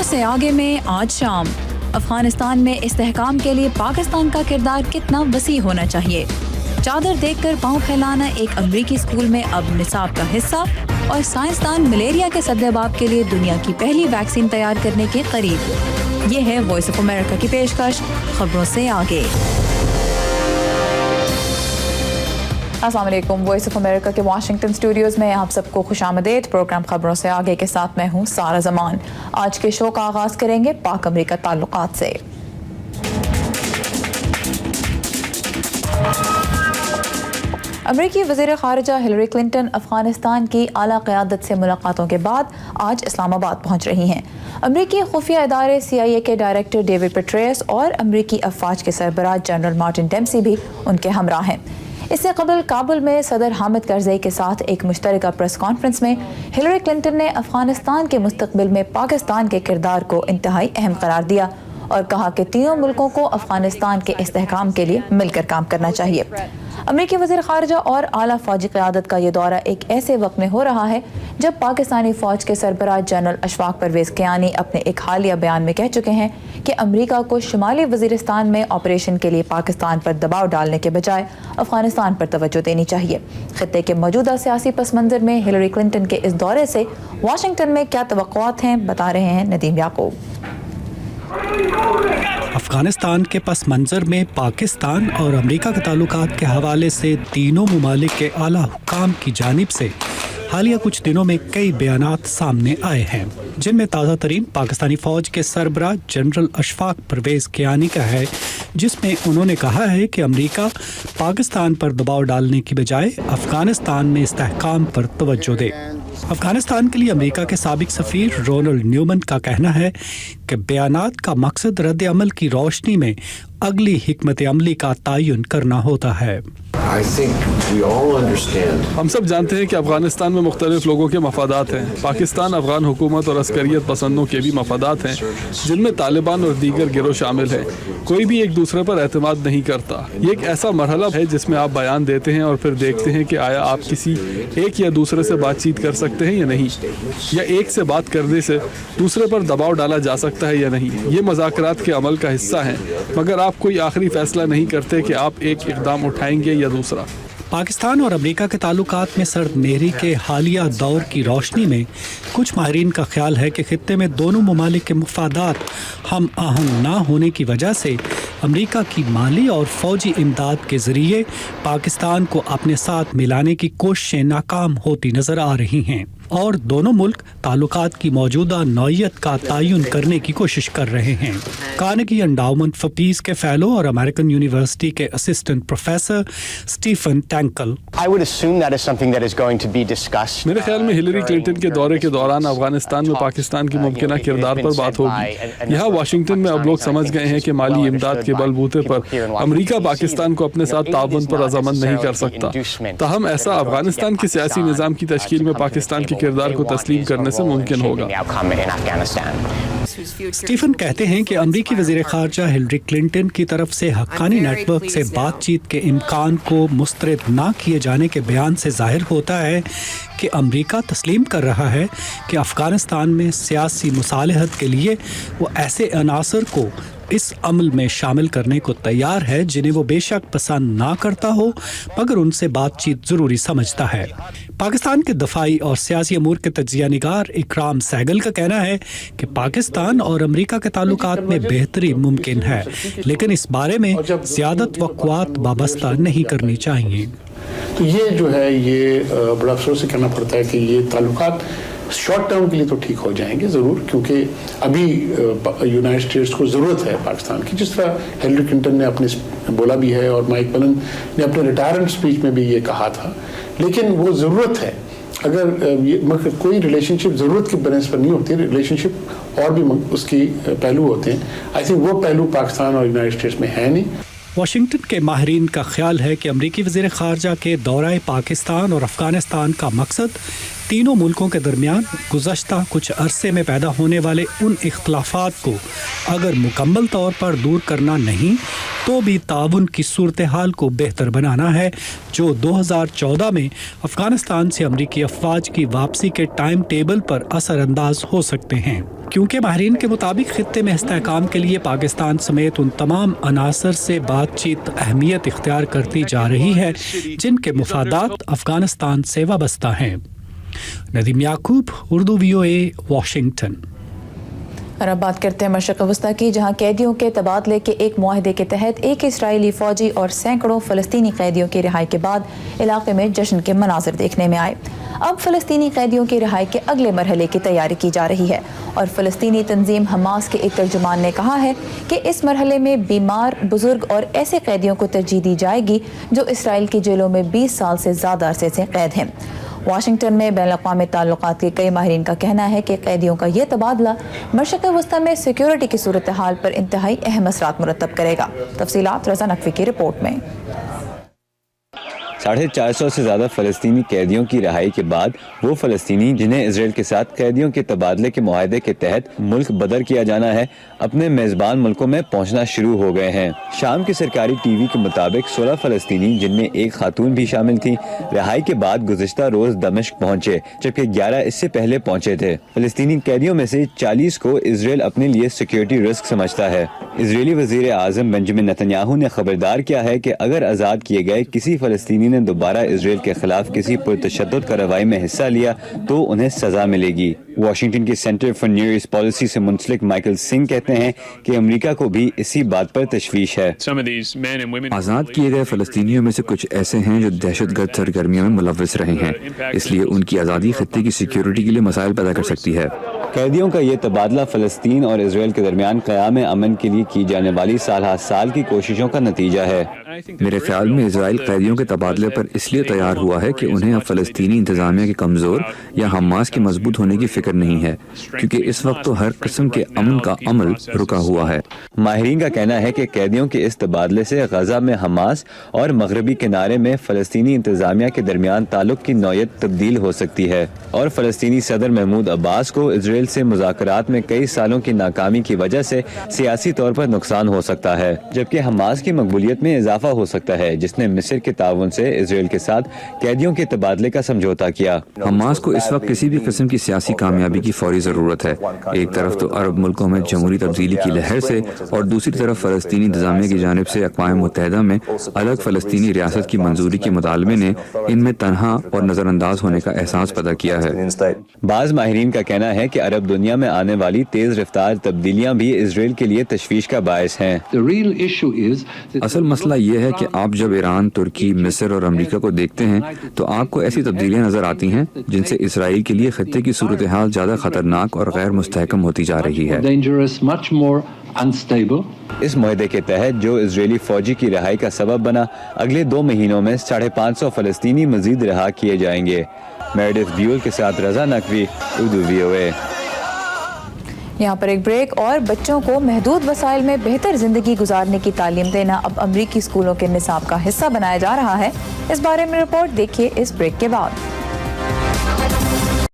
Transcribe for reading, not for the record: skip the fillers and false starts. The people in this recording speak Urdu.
سے آگے میں آج شام افغانستان میں استحکام کے لیے پاکستان کا کردار کتنا وسیع ہونا چاہیے؟ چادر دیکھ کر پاؤں پھیلانا ایک امریکی اسکول میں اب نصاب کا حصہ، اور سائنسدان ملیریا کے سدباب کے لیے دنیا کی پہلی ویکسین تیار کرنے کے قریب۔ یہ ہے وائس آف امریکہ کی پیشکش خبروں سے آگے۔ السلام علیکم، وائس آف امریکہ کے واشنگٹن اسٹوڈیوز میں آپ سب کو خوش آمدید۔ پروگرام خبروں سے آگے کے ساتھ میں ہوں سارہ زمان۔ آج کے شو کا آغاز کریں گے پاک امریکہ تعلقات سے۔ امریکی وزیر خارجہ ہلری کلنٹن افغانستان کی اعلیٰ قیادت سے ملاقاتوں کے بعد آج اسلام آباد پہنچ رہی ہیں۔ امریکی خفیہ ادارے CIA کے ڈائریکٹر ڈیوڈ پیٹریس اور امریکی افواج کے سربراہ جنرل مارٹن ڈیمسی بھی ان کے ہمراہ ہیں۔ اس سے قبل کابل میں صدر حامد کرزئی کے ساتھ ایک مشترکہ پریس کانفرنس میں ہلری کلنٹن نے افغانستان کے مستقبل میں پاکستان کے کردار کو انتہائی اہم قرار دیا اور کہا کہ تینوں ملکوں کو افغانستان کے استحکام کے لیے مل کر کام کرنا چاہیے۔ امریکی وزیر خارجہ اور اعلیٰ فوجی قیادت کا یہ دورہ ایک ایسے وقت میں ہو رہا ہے جب پاکستانی فوج کے سربراہ جنرل اشفاق پرویز کیانی اپنے ایک حالیہ بیان میں کہہ چکے ہیں کہ امریکہ کو شمالی وزیرستان میں آپریشن کے لیے پاکستان پر دباؤ ڈالنے کے بجائے افغانستان پر توجہ دینی چاہیے۔ خطے کے موجودہ سیاسی پس منظر میں ہلری کلنٹن کے اس دورے سے واشنگٹن میں کیا توقعات ہیں، بتا رہے ہیں ندیم یعقوب۔ افغانستان کے پس منظر میں پاکستان اور امریکہ کے تعلقات کے حوالے سے تینوں ممالک کے اعلیٰ حکام کی جانب سے حالیہ کچھ دنوں میں کئی بیانات سامنے آئے ہیں، جن میں تازہ ترین پاکستانی فوج کے سربراہ جنرل اشفاق پرویز کیانی کا ہے، جس میں انہوں نے کہا ہے کہ امریکہ پاکستان پر دباؤ ڈالنے کی بجائے افغانستان میں استحکام پر توجہ دے۔ افغانستان کے لیے امریکہ کے سابق سفیر رونلڈ نیومن کا کہنا ہے کہ بیانات کا مقصد رد عمل کی روشنی میں اگلی حکمت عملی کا تعین کرنا ہوتا ہے۔ ہم سب جانتے ہیں کہ افغانستان میں مختلف لوگوں کے مفادات ہیں۔ پاکستان افغان حکومت اور عسکریت پسندوں کے بھی مفادات ہیں، جن میں طالبان اور دیگر گروہ شامل ہیں۔ کوئی بھی ایک دوسرے پر اعتماد نہیں کرتا۔ یہ ایک ایسا مرحلہ ہے جس میں آپ بیان دیتے ہیں اور پھر دیکھتے ہیں کہ آیا آپ کسی ایک یا دوسرے سے بات چیت کر سکتے ہیں یا نہیں، یا ایک سے بات کرنے سے دوسرے پر دباؤ ڈالا جا سکتا ہے یا نہیں۔ یہ مذاکرات کے عمل کا حصہ ہیں، مگر آپ کوئی آخری فیصلہ نہیں کرتے کہ آپ ایک اقدام اٹھائیں گے یا دوسرا۔ پاکستان اور امریکہ کے تعلقات میں سرد مہری کے حالیہ دور کی روشنی میں کچھ ماہرین کا خیال ہے کہ خطے میں دونوں ممالک کے مفادات ہم آہنگ نہ ہونے کی وجہ سے امریکہ کی مالی اور فوجی امداد کے ذریعے پاکستان کو اپنے ساتھ ملانے کی کوششیں ناکام ہوتی نظر آ رہی ہیں، اور دونوں ملک تعلقات کی موجودہ نوعیت کا تعین کرنے کی کوشش کر رہے ہیں۔ کارنیگی انڈاؤمنٹ فار پیس کے فیلو اور امریکن یونیورسٹی کے اسسٹنٹ پروفیسر اسٹیفن ٹینکل، میرے خیال میں ہلری کلنٹن کے دورے کے دوران افغانستان میں پاکستان کی ممکنہ کردار پر بات ہوگی۔ یہاں واشنگٹن میں اب لوگ سمجھ گئے ہیں کہ مالی امداد کے بل بوتے پر امریکہ پاکستان کو اپنے ساتھ تعاون پر رضامند نہیں کر سکتا، تاہم ایسا افغانستان کے سیاسی نظام کی تشکیل میں پاکستان کے کردار کو تسلیم کرنے سے ممکن ہوگا۔ اسٹیفن کہتے ہیں کہ امریکی وزیر خارجہ ہلری کلنٹن کی طرف سے حقانی نیٹ ورک سے بات چیت کے امکان کو مسترد نہ کیے جانے کے بیان سے ظاہر ہوتا ہے کہ امریکہ تسلیم کر رہا ہے کہ افغانستان میں سیاسی مصالحت کے لیے وہ ایسے عناصر کو اس عمل میں شامل کرنے کو تیار ہے جنہیں وہ بے شک پسند نہ کرتا ہو، مگر ان سے بات چیت ضروری سمجھتا ہے۔ پاکستان کے دفاعی اور سیاسی امور کے تجزیہ نگار اکرام سہگل کا کہنا ہے کہ پاکستان اور امریکہ کے تعلقات میں بہتری ممکن ہے، لیکن اس بارے میں زیادہ توقعات وابستہ نہیں کرنی چاہیے۔ تو یہ جو ہے یہ بڑا افسوس سے کہنا پڑتا ہے کہ یہ تعلقات شارٹ ٹرم کے لیے تو ٹھیک ہو جائیں گے ضرور، کیونکہ ابھی یونائٹڈ اسٹیٹس کو ضرورت ہے پاکستان کی، جس طرح ہلری کلنٹن نے اپنے بولا بھی ہے اور مائک پلن نے اپنے ریٹائرمنٹ اسپیچ میں بھی یہ کہا تھا، لیکن وہ ضرورت ہے۔ اگر کوئی ریلیشن شپ ضرورت کی بنیاد پر نہیں ہوتی، ریلیشن شپ اور بھی اس کی پہلو ہوتے ہیں، آئی تھنک وہ پہلو پاکستان اور یونائٹڈ اسٹیٹس میں ہے نہیں۔ واشنگٹن کے ماہرین کا خیال ہے کہ امریکی وزیر خارجہ کے دورہ پاکستان اور افغانستان کا مقصد تینوں ملکوں کے درمیان گزشتہ کچھ عرصے میں پیدا ہونے والے ان اختلافات کو اگر مکمل طور پر دور کرنا نہیں تو بھی تعاون کی صورتحال کو بہتر بنانا ہے، جو 2014 میں افغانستان سے امریکی افواج کی واپسی کے ٹائم ٹیبل پر اثر انداز ہو سکتے ہیں۔ کیونکہ ماہرین کے مطابق خطے میں استحکام کے لیے پاکستان سمیت ان تمام عناصر سے بات چیت اہمیت اختیار کرتی جا رہی ہے جن کے مفادات افغانستان سے وابستہ ہیں۔ ندیم یعقوب، اردو VOA، واشنگٹن۔ اور اب بات کرتے ہیں مشرق وسطیٰ کی، جہاں قیدیوں کے تبادلے کے ایک معاہدے کے تحت ایک اسرائیلی فوجی اور سینکڑوں فلسطینی قیدیوں کی رہائی کے بعد علاقے میں جشن کے مناظر دیکھنے میں آئے۔ اب فلسطینی قیدیوں کی رہائی کے اگلے مرحلے کی تیاری کی جا رہی ہے، اور فلسطینی تنظیم حماس کے ایک ترجمان نے کہا ہے کہ اس مرحلے میں بیمار، بزرگ اور ایسے قیدیوں کو ترجیح دی جائے گی جو اسرائیل کی جیلوں میں 20 سال سے زیادہ عرصے سے قید ہیں۔ واشنگٹن میں بین الاقوامی تعلقات کے کئی ماہرین کا کہنا ہے کہ قیدیوں کا یہ تبادلہ مشرق وسطیٰ میں سیکیورٹی کی صورتحال پر انتہائی اہم اثرات مرتب کرے گا۔ تفصیلات رضا نقوی کی رپورٹ میں۔ 450 سے زیادہ فلسطینی قیدیوں کی رہائی کے بعد وہ فلسطینی جنہیں اسرائیل کے ساتھ قیدیوں کے تبادلے کے معاہدے کے تحت ملک بدر کیا جانا ہے، اپنے میزبان ملکوں میں پہنچنا شروع ہو گئے ہیں۔ شام کے سرکاری ٹی وی کے مطابق 16 فلسطینی، جن میں ایک خاتون بھی شامل تھی، رہائی کے بعد گزشتہ روز دمشق پہنچے، جبکہ 11 اس سے پہلے پہنچے تھے۔ فلسطینی قیدیوں میں سے 40 کو اسرائیل اپنے لیے سیکیورٹی رسک سمجھتا ہے۔ اسرائیلی وزیر اعظم بنجمن نتنیاہو نے خبردار کیا ہے کہ اگر آزاد کیے گئے کسی فلسطینی نے دوبارہ اسرائیل کے خلاف کسی پرتشدد کارروائی میں حصہ لیا تو انہیں سزا ملے گی۔ واشنگٹن کے centre for Near East Policy سے منسلک مائیکل سنگھ کہتے ہیں کہ امریکہ کو بھی اسی بات پر تشویش ہے۔ آزاد کیے گئے فلسطینیوں میں سے کچھ ایسے ہیں جو دہشت گرد سرگرمیوں میں ملوث رہے ہیں، اس لیے ان کی آزادی خطے کی سیکیورٹی کے لیے مسائل پیدا کر سکتی ہے۔ قیدیوں کا یہ تبادلہ فلسطین اور اسرائیل کے درمیان قیام امن کے لیے کی جانے والی سال ہر سال کی کوششوں کا نتیجہ ہے۔ میرے خیال میں اسرائیل قیدیوں کے تبادلے پر اس لیے تیار ہوا ہے کہ انہیں اب فلسطینی انتظامیہ کے کمزور یا حماس کے مضبوط ہونے کی فکر نہیں ہے، کیونکہ اس وقت تو ہر قسم کے امن کا عمل رکا ہوا ہے۔ ماہرین کا کہنا ہے کہ قیدیوں کے اس تبادلے سے غزہ میں حماس اور مغربی کنارے میں فلسطینی انتظامیہ کے درمیان تعلق کی نوعیت تبدیل ہو سکتی ہے، اور فلسطینی صدر محمود عباس کو اسرائیل سے مذاکرات میں کئی سالوں کی ناکامی کی وجہ سے سیاسی طور پر نقصان ہو سکتا ہے، جبکہ حماس کی مقبولیت میں اضافہ ہو سکتا ہے، جس نے مصر کے تعاون سے اسرائیل کے ساتھ قیدیوں کے تبادلے کا سمجھوتا کیا۔ حماس کو اس وقت کسی بھی قسم کی سیاسی کامیابی کی فوری ضرورت ہے۔ ایک طرف تو عرب ملکوں میں جمہوری تبدیلی کی لہر سے، اور دوسری طرف فلسطینی انتظامیہ کی جانب سے اقوام متحدہ میں الگ فلسطینی ریاست کی منظوری کے مطالبے نے ان میں تنہا اور نظر انداز ہونے کا احساس پیدا کیا ہے۔ بعض ماہرین کا کہنا ہے کہ عرب دنیا میں آنے والی تیز رفتار تبدیلیاں بھی اسرائیل کے لیے تشویش کا باعث ہیں۔ اصل مسئلہ یہ ہے کہ آپ جب ایران، ترکی، مصر اور امریکہ کو دیکھتے ہیں تو آپ کو ایسی تبدیلیاں نظر آتی ہیں جن سے اسرائیل کے لیے خطے کی صورتحال زیادہ خطرناک اور غیر مستحکم ہوتی جا رہی ہے۔ اس معاہدے کے تحت جو اسرائیلی فوجی کی رہائی کا سبب بنا، اگلے 2 مہینوں میں 550 فلسطینی مزید رہا کیے جائیں گے۔ میریڈتھ بیول کے ساتھ رضا نقوی، اردو VOA۔ یہاں پر ایک بریک، اور بچوں کو محدود وسائل میں بہتر زندگی گزارنے کی تعلیم دینا اب امریکی اسکولوں کے نصاب کا حصہ بنایا جا رہا ہے۔ اس بارے میں رپورٹ دیکھیے اس بریک کے بعد۔